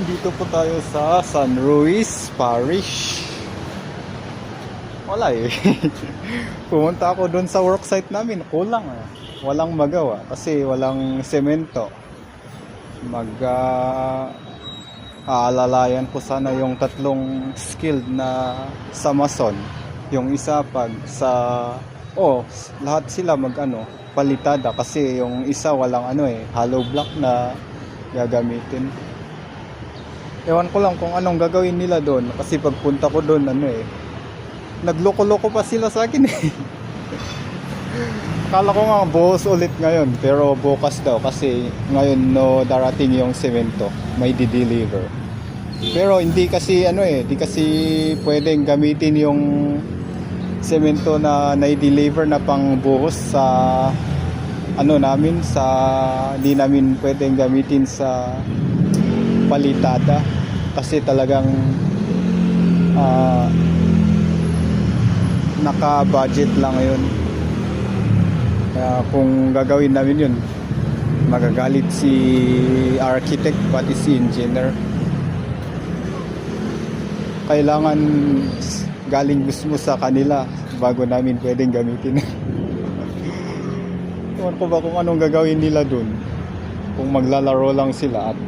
Dito po tayo sa San Luis Parish. Wala eh. Pumunta ako doon sa worksite namin. Kulang eh. Walang magawa kasi walang semento. Aalalayan ko sana yung tatlong skilled na sa mason. Yung isa pag sa lahat sila palitada kasi yung isa walang hollow block na gagamitin. Ewan ko lang kung anong gagawin nila doon kasi pagpunta ko doon nagloko-loko pa sila sa akin eh. Akala ko nga buhos ulit ngayon pero bukas daw kasi ngayon darating yung semento, may di-deliver. Pero hindi kasi hindi kasi pwedeng gamitin yung semento na i-deliver na pang buhos sa hindi namin pwedeng gamitin sa palitada kasi talagang naka-budget lang yun. Kaya kung gagawin namin yun, magagalit si architect pati si engineer. Kailangan galing gusto mo sa kanila bago namin pwedeng gamitin. Ewan ko ba kung anong gagawin nila dun, kung maglalaro lang sila at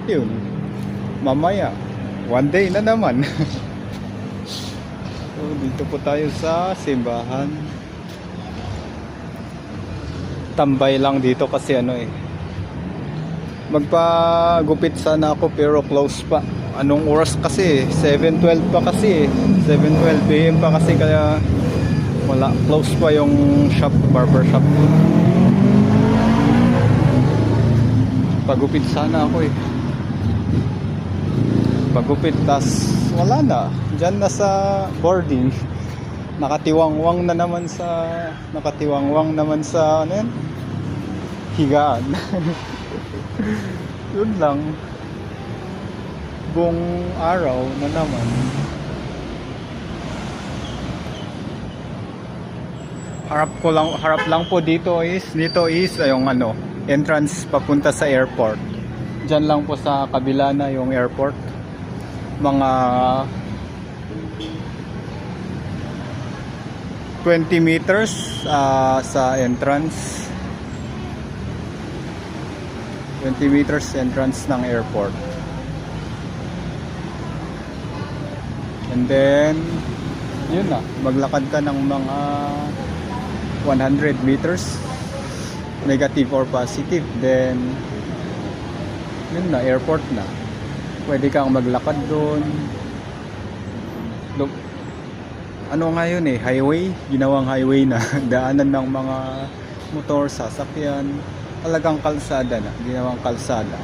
yun, mamaya one day na naman. So dito po tayo sa simbahan. Tambay lang dito kasi magpagupit sana ako pero close pa. Anong oras kasi? 7:12 pa kasi 7:12 AM pa kasi kaya wala, close pa yung shop, barber shop. Pagupit sana ako pagupit tas wala na, dyan na sa boarding. Nakatiwangwang naman sa higaan. Yun lang, buong araw na naman. Harap lang po dito is yung entrance papunta sa airport. Diyan lang po sa kabila na yung airport. Mga 20 meters sa entrance. 20 meters entrance ng airport. And then yun na, maglakad ka ng mga 100 meters negative or positive, then yun na, airport na. Pwede kang maglakad doon. Ngayon highway, ginawang highway na. Daanan ng mga motor, sasakyan, talagang kalsada na, ginawang kalsada.